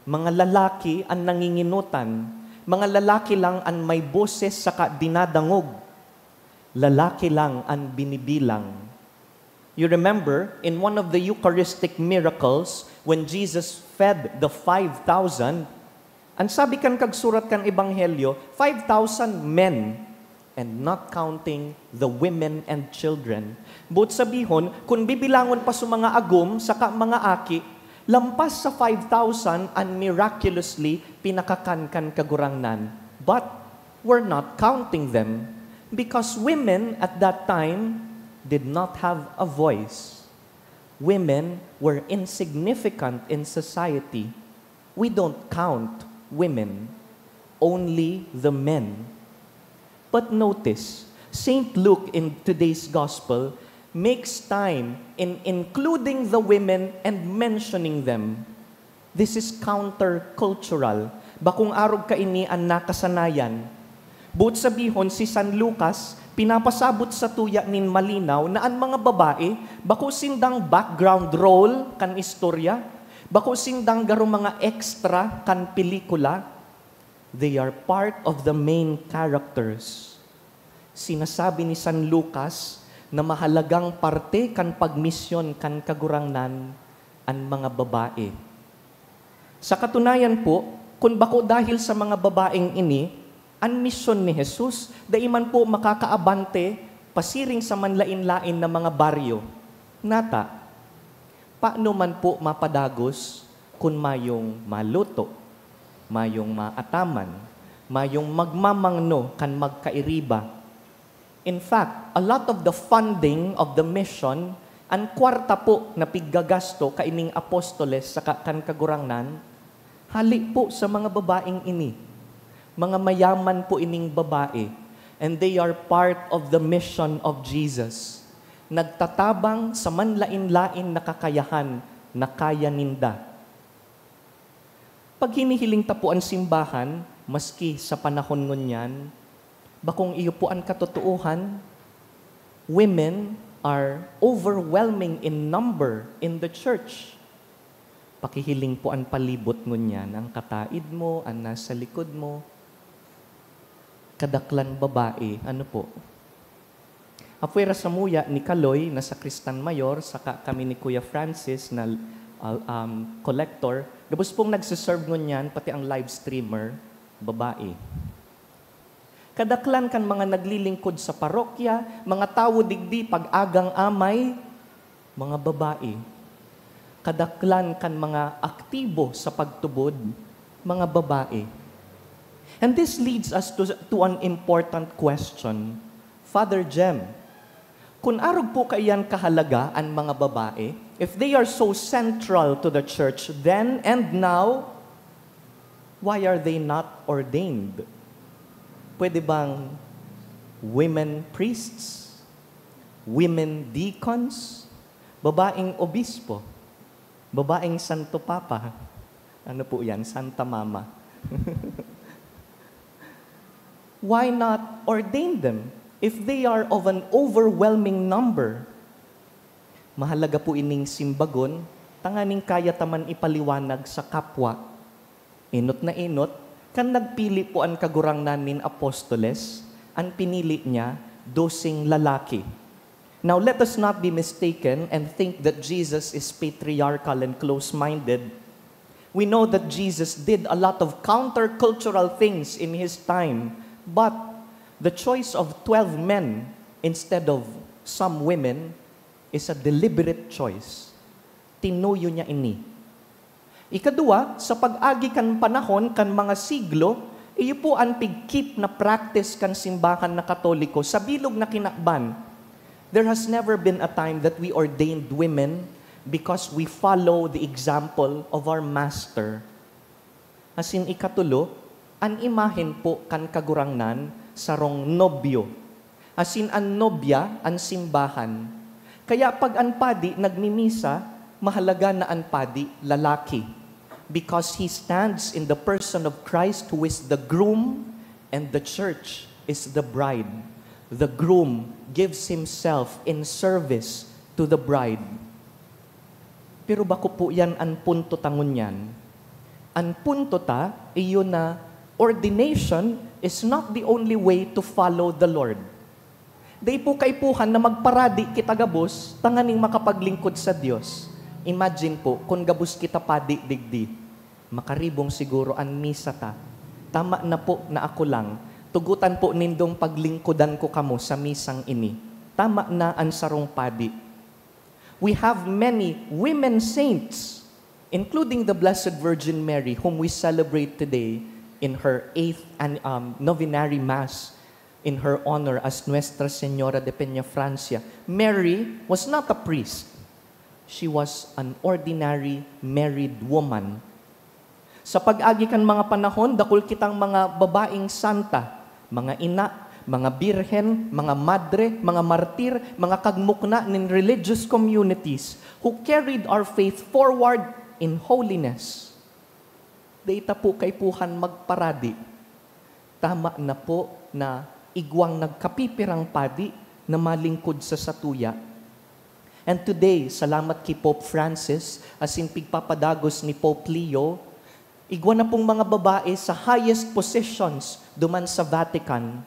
Mga lalaki ang nanginginutan. Mga lalaki lang ang may boses saka dinadangog. Lalaki lang ang binibilang. You remember, in one of the Eucharistic miracles, when Jesus fed the 5,000, ang sabi kan kagsurat kan ebanghelyo, 5,000 men, and not counting the women and children. But sabihon, kung bibilangon pa sa mga agum, saka mga aki, lampas sa 5,000 ang miraculously pinakakan kagurangnan. But we're not counting them because women at that time did not have a voice. Women were insignificant in society. We don't count women, only the men. But notice, Saint Luke in today's gospel makes time in including the women and mentioning them. This is countercultural. Bakong arog ka ini ang nakasanayan. Buot sabihon si San Lucas, pinapasabot sa tuya nin malinaw na ang mga babae, bako sindang background role kan istorya, bako sindang garo mga extra kan pelikula, they are part of the main characters. Sinasabi ni San Lucas na mahalagang parte kan pagmisyon kan kagurangnan ang mga babae. Sa katunayan po, kung bako dahil sa mga babaeng ini, ang misyon ni Jesus, daiman po makakaabante, pasiring sa manlain-lain na mga baryo. Nata, paano man po mapadagos kung mayong maluto, mayong maataman, mayong magmamangno kan magkairiba. In fact, a lot of the funding of the mission, ang kwarta po na piggagasto kaining apostoles sa kan kagurangnan, hali po sa mga babaeng ini. Mga mayaman po ining babae, and they are part of the mission of Jesus. Nagtatabang sa manlain-lain na kakayahan na kaya ninda. Pag hinihiling ta po ang simbahan, maski sa panahon ngunyan, bakong iyo po ang katotohan, women are overwhelming in number in the church. Pakihiling po ang palibot ngunyan, ang kataid mo, ang nasa likod mo, kadaklan babae, ano po? Afuera sa muya ni Kaloy, na sa Kristan Mayor, saka kami ni Kuya Francis na collector, gabos pong nagsiserve ngunyan, pati ang live streamer, babae. Kadaklan kan mga naglilingkod sa parokya, mga tawo digdi pag-agang amay, mga babae. Kadaklan kan mga aktibo sa pagtubod, mga babae. And this leads us to an important question. Father Jem, kung arog po kayan kahalaga ang mga babae, if they are so central to the church then and now, why are they not ordained? Pwede bang women priests, women deacons, babaeng obispo, babaeng Santo Papa, ano po yan, Santa Mama? Why not ordain them if they are of an overwhelming number? Mahalaga po ining simbagon, tanganing kaya taman ipaliwanag sa kapwa. Inot na inot, kan nagpili po ang kagurangnan nin apostoles, ang pinili niya, 12 lalaki. Now let us not be mistaken and think that Jesus is patriarchal and close-minded. We know that Jesus did a lot of countercultural things in His time, but the choice of 12 men instead of some women is a deliberate choice. Tinuyo niya ini. Ikadua, sa pag-agi kan panahon, kan mga siglo, iyo po ang pigkip na practice kan simbahan na Katoliko sa bilog na kinakban. There has never been a time that we ordained women because we follow the example of our master. As in ikatulo, ang imahen po kan kagurangnan sarong nobyo. As in ang nobya, ang simbahan. Kaya pag ang padi nagmimisa, mahalaga na ang padi lalaki. Because he stands in the person of Christ who is the groom and the church is the bride. The groom gives himself in service to the bride. Pero bako po yan ang punto tangon yan. Ang punto ta, iyo na ordination is not the only way to follow the Lord. Day po kaipuhan na magparadi kita gabos, tanganing makapaglingkod sa Diyos. Imagine po, kung gabos kita padi digdi, makaribong siguro ang misa ta. Tama na po na ako lang, tugutan po nindong paglingkodan ko kamo sa misang ini. Tama na ang sarong padi. We have many women saints, including the Blessed Virgin Mary, whom we celebrate today in her 8th novenary Mass in her honor as Nuestra Señora de Peñafrancia. Mary was not a priest. She was an ordinary married woman. Sa pag-agi kan mga panahon, dakul kitang mga babaeng santa, mga ina, mga birhen, mga madre, mga martir, mga kagmukna nin religious communities who carried our faith forward in holiness. Data po kay puhan magparadi. Tama na po na igwang nagkapipirang padi na malingkod sa satuya. And today, salamat kay Pope Francis, as in pigpapadagos ni Pope Leo, igwa na pong mga babae sa highest positions duman sa Vatican.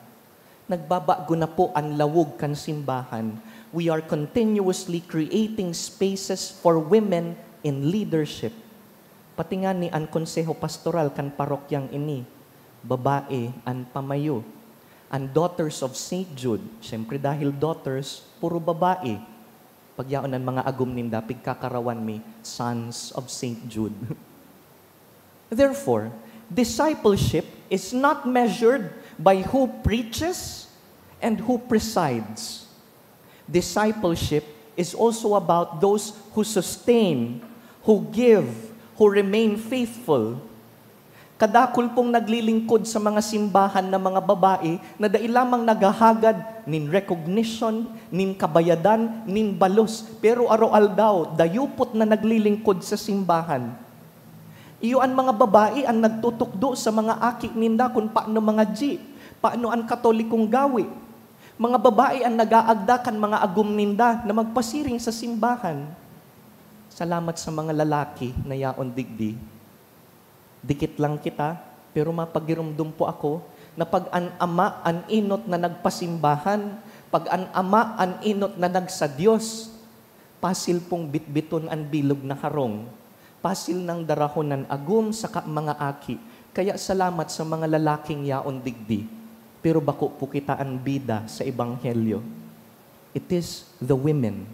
Nagbabago na po ang lawog kan simbahan. We are continuously creating spaces for women in leadership. Pati nga ni ang konseho pastoral kan parokyang ini, babae ang pamayo. Ang daughters of St. Jude, syempre dahil daughters, puro babae. Pagyaon ng mga agum ninda, pigkakarawan mi, sons of St. Jude. Therefore, discipleship is not measured by who preaches and who presides. Discipleship is also about those who sustain, who give, who remain faithful. Kadakul pong naglilingkod sa mga simbahan na mga babae na dailamang naghahagad nin recognition, nin kabayadan, nin balos. Pero araw daw, dayupot na naglilingkod sa simbahan. Iyo ang mga babae ang nagtutukdo sa mga aki ninda kung paano mga paano ang katolikong gawi. Mga babae ang nag-aagdakan mga agum ninda na magpasiring sa simbahan. Salamat sa mga lalaki na yaon digdi. Dikit lang kita, pero mapagirumdum po ako na pag an ama an inot na nagpasimbahan, pag an ama an inot na nagsadyos, pasil pong bitbiton an bilog na harong, pasil ng darahon ng agum sa mga aki. Kaya salamat sa mga lalaking yaon digdi, pero bako po kita ang bida sa ebanghelyo. It is the women.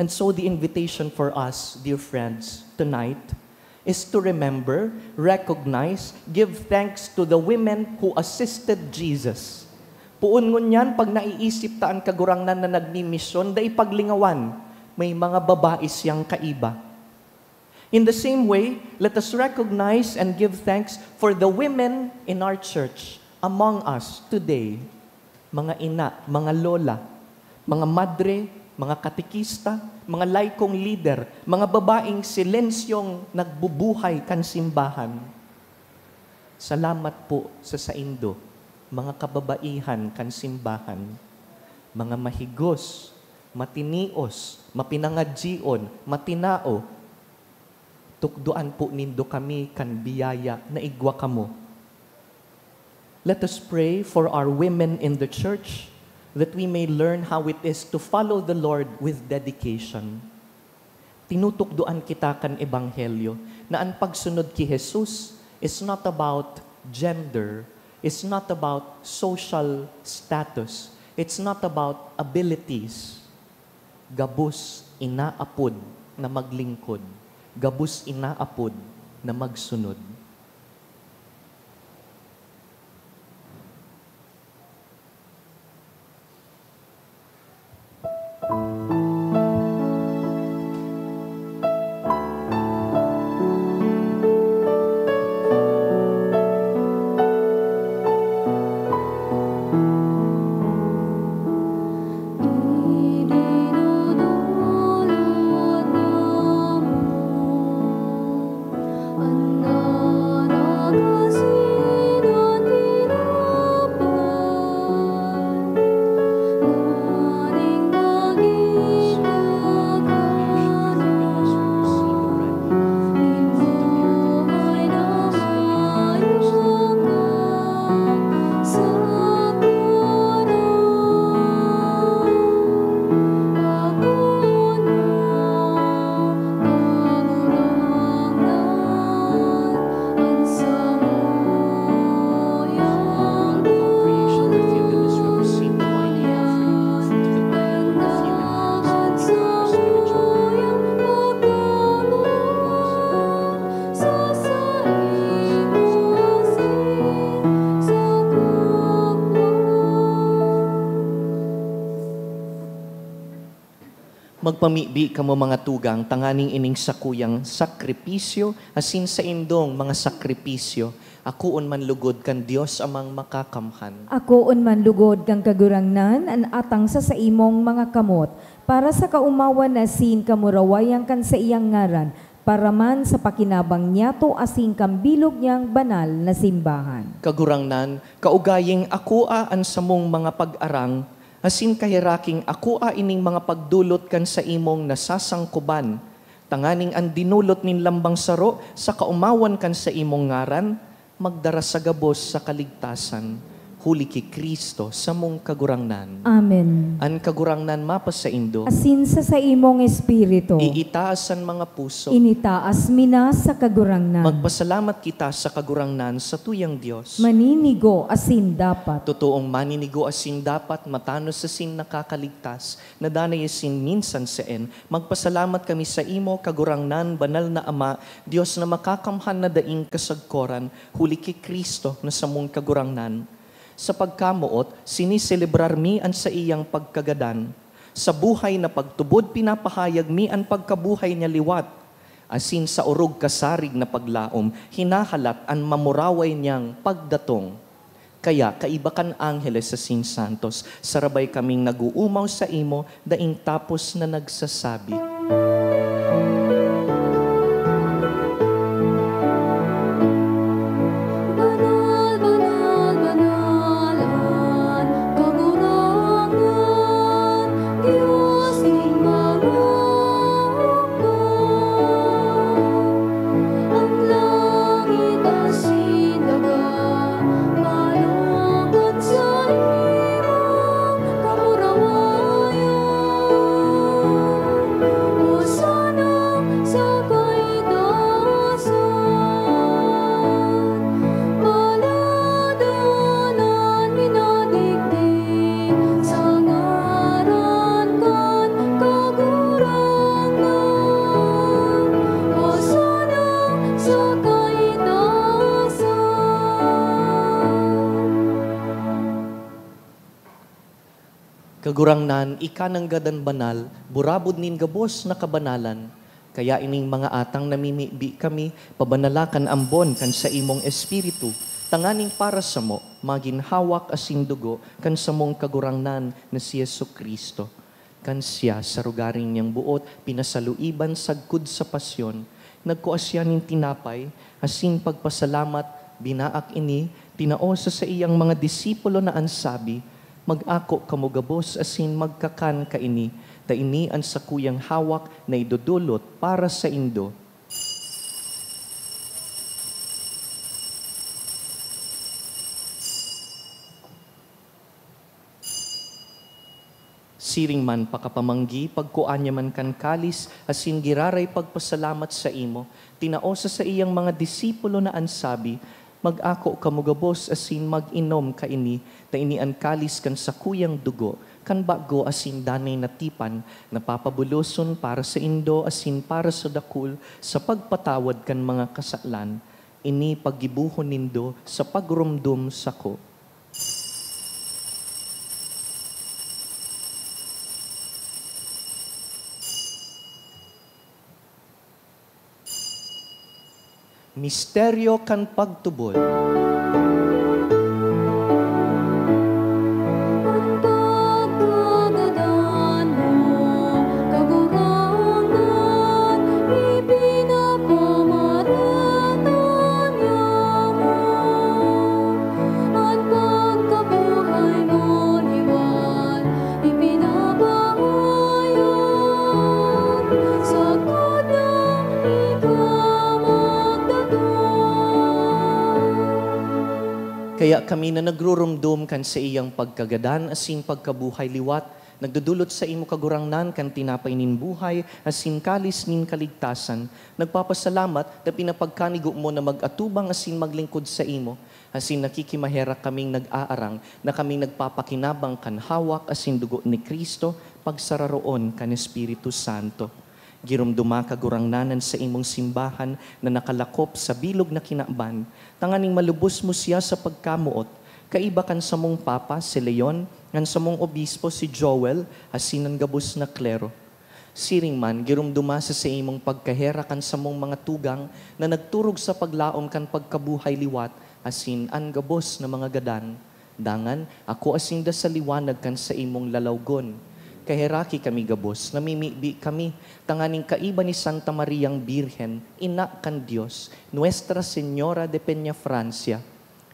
And so the invitation for us, dear friends, tonight, is to remember, recognize, give thanks to the women who assisted Jesus. Puun ngunyan, pag naiisip taan kagurangnan na nagnimisyon, da ipaglingawan, may mga babae siyang kaiba. In the same way, let us recognize and give thanks for the women in our church, among us today, mga ina, mga lola, mga madre, mga katikista, mga laikong leader, mga babaeng silensyong nagbubuhay kan simbahan. Salamat po sa saindo, mga kababaihan kan simbahan, mga mahigos, matinios, mapinangadjion, matinao, tukduan po nindo kami kan biyaya na igwa kamo. Let us pray for our women in the church, that we may learn how it is to follow the Lord with dedication. Tinutukduan kita kan ebanghelyo na ang pagsunod ki Jesus is not about gender, it's not about social status, it's not about abilities. Gabus inaapod na maglingkod, gabus inaapod na magsunod. Anak Magpamibi kamo mga tugang, tanganing ining sakuyang sakripisyo, asin sa indong mga sakripisyo, akuon man lugod kan Dios amang makakamhan. Akoon man lugod kang kagurangnan, an atang sa imong mga kamot, para sa kaumawan na sin kamurawayang kan sa iyang ngaran, para man sa pakinabang niya to asing kambilog niyang banal na simbahan. Kagurangnan, kaugayeng akua an samong mga pag-arang, asin kahiraking akua ining mga pagdulot kan sa imong nasasangkuban, tanganing ang dinulot nin lambang saro sa kaumawan kan sa imong ngaran, magdara sa gabos sa kaligtasan, huli ki Kristo sa mong kagurangnan. Amen. An kagurangnan mapas sa indo, Asin sa imong espiritu, iitaasan mga puso, initaas mina sa kagurangnan. magpasalamat kita sa kagurangnan sa tuyang Diyos. Maninigo asin dapat. Totoong maninigo asin dapat matanos sa sin nakakaligtas, na danay asin minsan seen. Magpasalamat kami sa imo, kagurangnan, banal na Ama, Diyos na makakamhan na daing kasagkoran, huli ki Kristo na sa mong kagurangnan. Sa pagkamuot, siniselebrar mi an sa iyang pagkagadan. Sa buhay na pagtubod, pinapahayag mi an pagkabuhay niya liwat. Asin sa urog kasarig na paglaom, hinahalat an mamuraway niyang pagdatong. Kaya kaibakan angheles sa sin santos, sarabay kaming naguumaw sa imo, daing tapos na nagsasabi. Kagurangnan, ikanang gadan banal, burabod nin gabos na kabanalan. Kaya ining mga atang namimibi kami, pabanalakan ambon kan sa imong espiritu, tanganing para sa mo, maginhawak asing dugo, kan sa mong kagurangnan na si Yesu Kristo. Kan siya sa rugaring niyang buot, pinasaluiban sagkud sa pasyon, nagkuasya nin tinapay, asing pagpasalamat, binaak ini, tinaosa sa iyang mga disipulo na ansabi, mag-ako kamugabos asin magkakan kaini, ta ini ang sakuyang hawak na idudulot para sa indo. Siring man pakapamanggi, pagkuanya man kan kalis, asin giraray pagpasalamat sa imo, tinaosa sa iyang mga disipulo na ansabi, mag-ako kamugabos asin mag-inom kaini, ta ini ang kalis kan sakuyang dugo, kan bago asin danay natipan, napapabuloson para sa indo asin para sa dakul, sa pagpatawad kan mga kasalan, ini paggibuhon nindo sa pagrumdum sako. Misteryo kan pagtubod. Kaya kami na nagrurumdum kan sa iyang pagkagadan asin pagkabuhay liwat, nagdudulot sa imo kagurangnan kan tinapay nin buhay asin kalis nin kaligtasan, nagpapasalamat na pinapagkanigo mo na mag-atubang asin maglingkod sa imo, asin nakikimahera kaming nag-aarang na kaming nagpapakinabang kan hawak asin dugo ni Kristo, pagsararoon kan Espiritu Santo. Girumduma kagurangnanan sa imong simbahan na nakalakop sa bilog na kinaban, tanganing malubos mo siya sa pagkamuot, kaiba kan sa mong papa si Leon, ngan sa mong obispo si Joel, asinan gabos na klero. Siring man, girumduma sa imong pagkahera kan sa mong mga tugang na nagturog sa paglaom kan pagkabuhay liwat, asin an gabos na mga gadan. Dangan, ako asin da sa liwanag kan sa imong lalawgon. Kaheraki kami gabos, namimibi kami, tanganing kaiba ni Santa Mariang Birhen, ina kan Dios, Nuestra Señora de Peña Francia.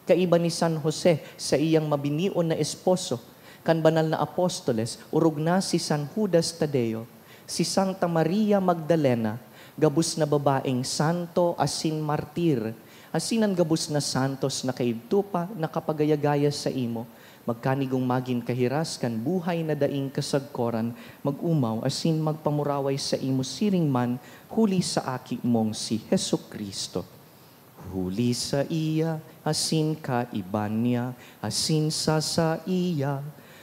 Kaiba ni San Jose sa iyang mabinion na esposo, kan banal na apostoles, urog na si San Judas Tadeo, si Santa Maria Magdalena, gabus na babaeng santo asin martir, asinan gabus na santos na kaibtupa na kapagayagaya sa imo, magkanigong magin kahiras kan buhay na daing kasagkoran, mag-umaw asin magpamuraway sa imo siring man, huli sa aki mong si Hesu Kristo. Huli sa iya, asin kaiban niya, asin sa iya,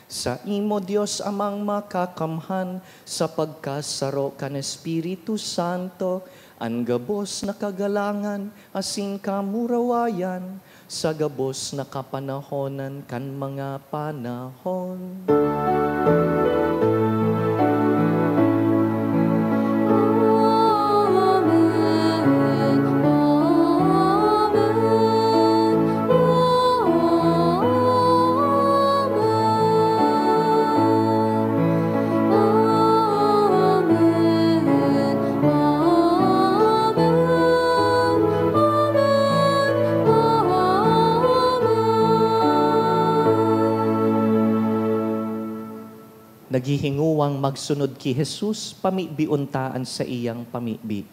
sa imo Dios amang makakamhan, sa pagkasaro kan Espiritu Santo, ang gabos na kagalangan, asin kamurawayan, sa gabos na kapanahonan kan mga panahon. Naghihinguwang magsunod ki Jesus, pamibiuntaan sa iyang pamibi.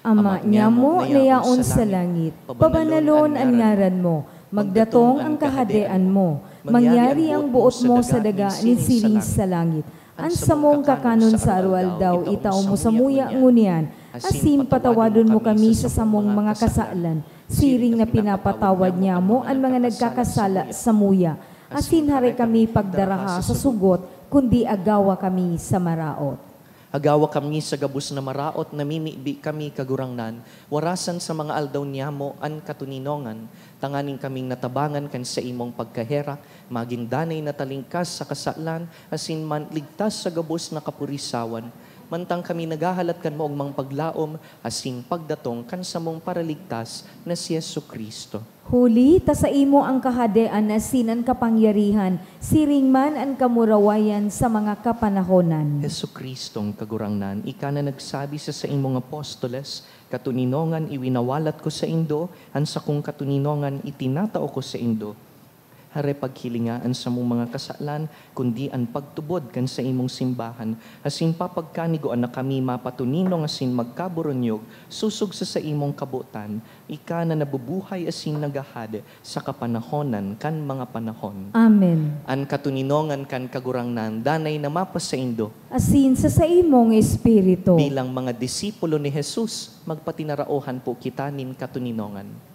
Ama niya mo, nayaon sa langit, pabanalon ang ngaran mo, magdatong ang kahadean mo, mangyari ang buot mo sa daga ni siring sa langit. Ansa mong kakanon sa arwal daw, itaw mo sa muya ngunyan, asin patawadon mo kami sa samong mga kasaalan, siring na pinapatawad niya mo ang mga nagkakasala sa muya, asin hari kami pagdaraha sa sugot, kundi agawa kami sa maraot. Agawa kami sa gabus na maraot, namimibi kami kagurangnan, warasan sa mga aldaw niya mo an katuninongan, tanganing kaming natabangan kan sa imong pagkahera, maging danay na talingkas sa kasalan, asin man ligtas sa gabus na kapurisawan, mantang kami nagahalat kan mo og mang paglaom, asin pagdatong kan sa mong paraligtas na si Yesu Kristo. Huli, ta sa imo ang kahadean asin ang kapangyarihan, siring man ang kamurawayan sa mga kapanahonan. Yesu Kristong kagurangnan, ika na nagsabi sa imong apostoles, katuninongan iwinawalat ko sa indo, an sa kong katuninongan itinatao ko sa indo. Hare paghilingaan sa mong mga kasalan, kundi ang pagtubod kan sa imong simbahan, asin papagkanigoan na kami mapatuninong asin magkaburonyog, susog sa imong kabutan, ika na nabubuhay asin nagahad sa kapanahonan kan mga panahon. Amen. An katuninongan kan kagurangnan, danay na mapas sa indo. Asin sa imong espiritu. Bilang mga disipulo ni Jesus, magpatinaraohan po kita nin katuninongan.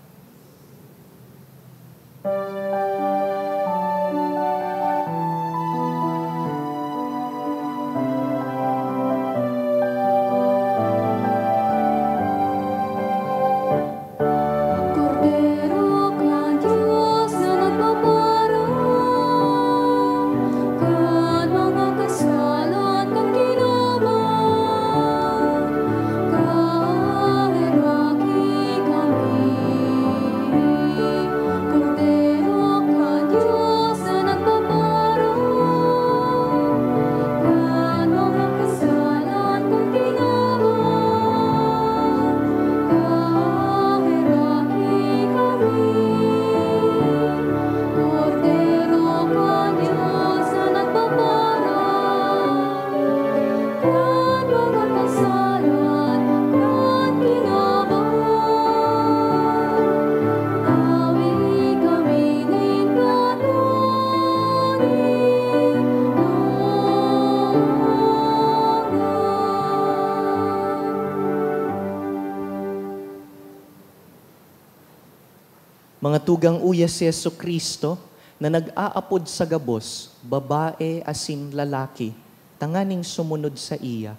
Mga tugang uya si Yesu Kristo na nag-aapod sa gabos, babae asin lalaki, tanganing sumunod sa iya.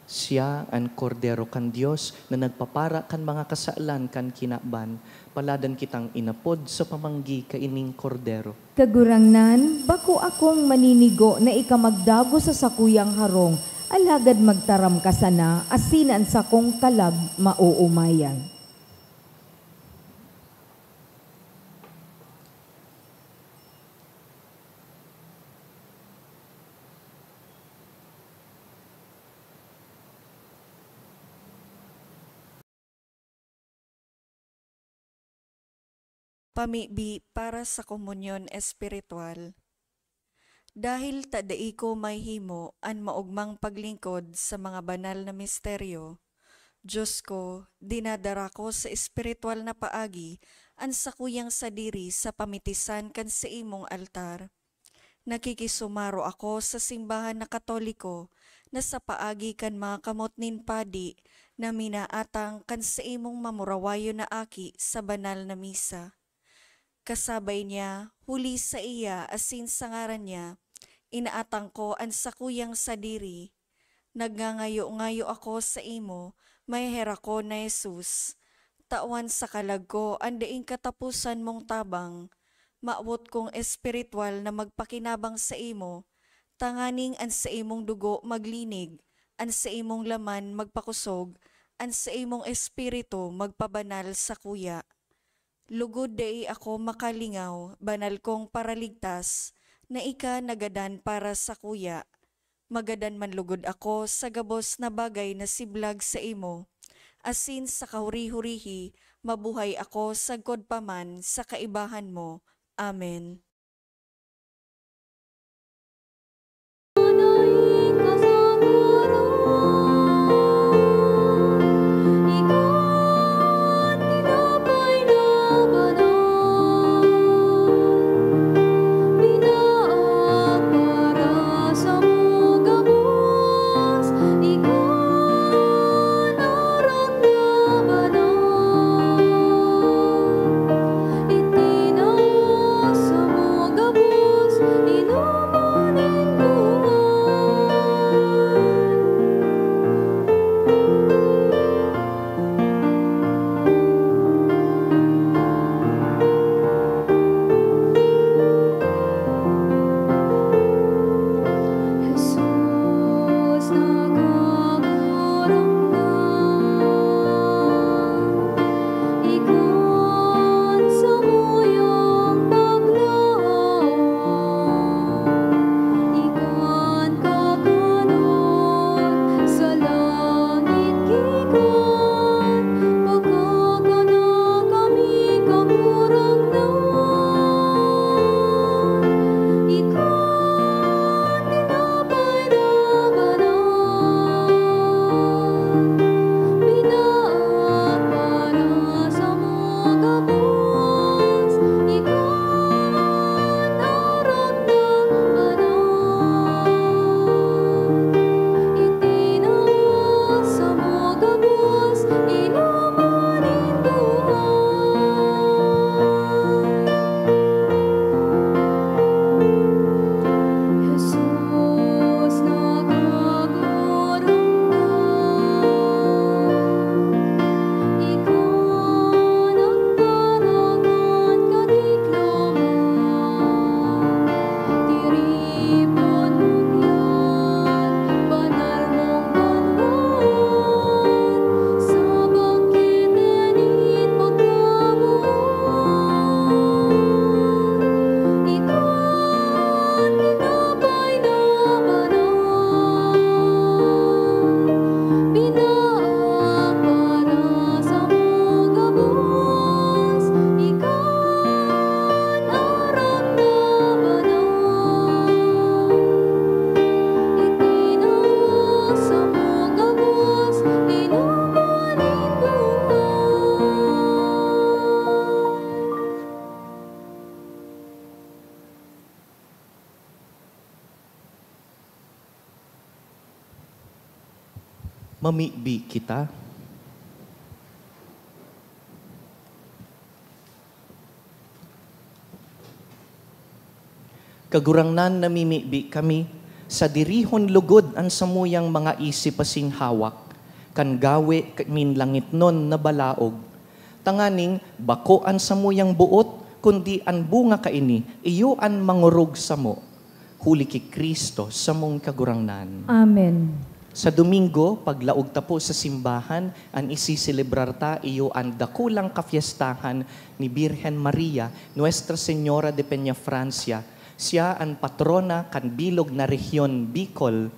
Siya ang kordero kan Dios na nagpapara kan mga kasaalan kan kinaban, paladan kitang inapod sa pamanggi kaining kordero. Kagurangnan, bako akong maninigo na ikamagdago sa sakuyang harong, alagad magtaram ka sana, asinan sa kong kalag mauumayan. Pamibi para sa komunyon espiritual. Dahil tadai ko may himo an maugmang paglingkod sa mga banal na misteryo, Diyos ko, dinadara ko sa espiritual na paagi an sakuyang sadiri sa pamitisan kan sa imong altar. Nakikisumaro ako sa simbahan na Katoliko na sa paagi kan mga kamot nin padi na minaatang kan sa imong mamurawayo na aki sa banal na misa. Kasabay niya, huli sa iya asin sa ngaran niya, inaatang ko ang sakuyang sadiri. Nagngangayo-ngayo ako sa imo, may hera ko na Jesus. Tawan sa kalag ko, andaing katapusan mong tabang. Maawot kong espiritual na magpakinabang sa imo, tanganing an sa imong dugo maglinig, an sa imong laman magpakusog, an sa imong espiritu magpabanal sa kuya. Lugod dai ako makalingaw, banal kong paraligtas, na ika nagadan para sa kuya. Magadan man lugod ako sa gabos na bagay na siblag sa imo. Asin sa kahuri-hurihi, mabuhay ako sagkod paman sa kaibahan mo. Amen. Mamibi kita. Kagurangnan namimibi kami, sa dirihon lugod ang samuyang mga isip asing hawak, kan gawe min langit non na balaog. Tanganing, bako ang samuyang buot, kundi ang bunga kaini, iyo ang mangurog sa mo. Huli ki Kristo sa mong kagurangnan. Amen. Sa Domingo, paglaog ta po sa simbahan, ang isiselebrar ta iyo ang dakulang kafiestahan ni Birhen Maria, Nuestra Señora de Peñafrancia. Siya ang patrona kan bilog na rehiyon Bicol.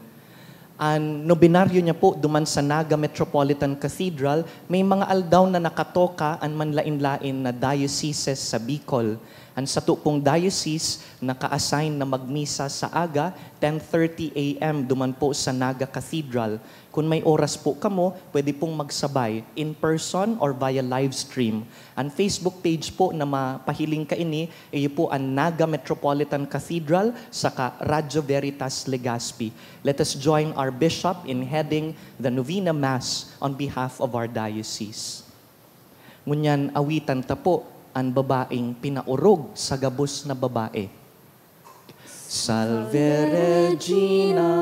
Ang nobinaryo niya po duman sa Naga Metropolitan Cathedral, may mga aldaw na nakatoka ang manlain-lain na dioceses sa Bicol. Ang sa pong diocese naka-assign na magmisa sa aga, 10:30 a.m. duman po sa Naga Cathedral. Kung may oras po kamo, pwede pong magsabay in person or via live stream. Ang Facebook page po na mapahiling ka ini, iyo po ang Naga Metropolitan Cathedral saka Radyo Veritas Legazpi. Let us join our bishop in heading the Novena Mass on behalf of our diocese. Ngunyan awitan ta po ang babaeng pinaurog sa gabos na babae. Salve Regina,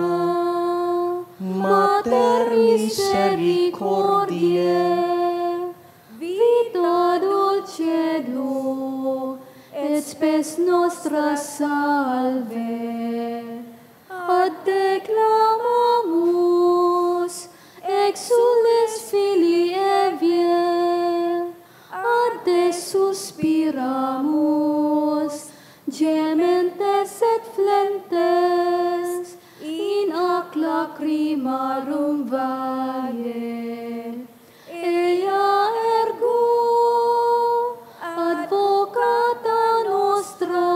Mater Misericordiae, Vita dulcedo, et spes nostra salve. Ad te clamamus, exules filii Eviel, ad te suspiramus, gementes et flentes, in ac lacrimarum valle. Ea ergo, advocata nostra,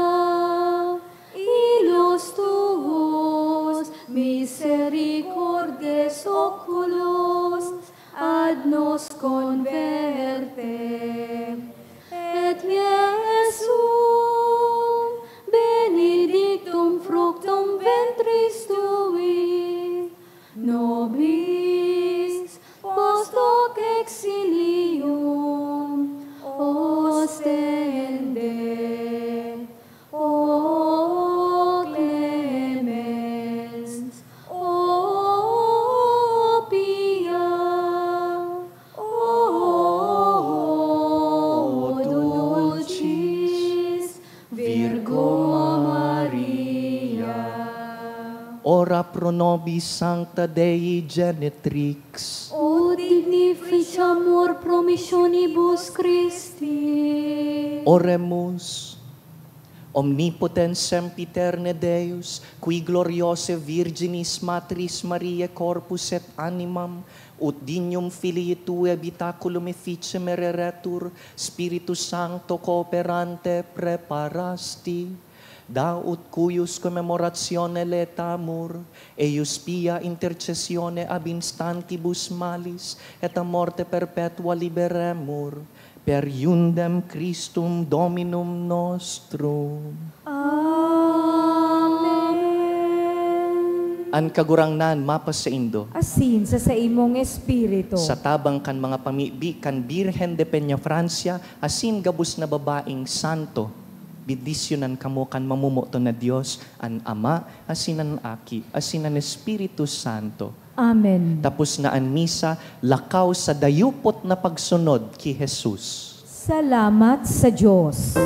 illos tuos, misericordes oculos, ad nos converte. Et Iesum, benedictum fructum ventris tui, nobis post hoc exilium ostende. O clemens, o pia, o dulcis Virgo Maria. Ora pro nobis Sancta Dei Genetrix. O dignificiamur promissionibus Christi. Oremus. Omnipotens sempiterne Deus, qui gloriose Virginis Matris Mariae corpus et animam, ut dignum filii tue habitaculum efficem ereretur, Spiritus Sancto cooperante preparasti, da ut cuius commemoratione letamur, eius pia intercessione ab instantibus malis, et a morte perpetua liberemur, per iundem Christum Dominum nostrum. Amen. An kagurangnan mapas sa Indo, Asin sa imong espiritu. sa tabang kan mga pamibi, kan Birhen de Peñafrancia, asin gabus na babaeng santo, bidisyonan kamo kan mamumuto na Dios, an Ama, asin an Aki, asin an Espiritu Santo. Amen. Tapos na ang misa, lakaw sa dayupot na pagsunod ki Jesus. Salamat sa Diyos.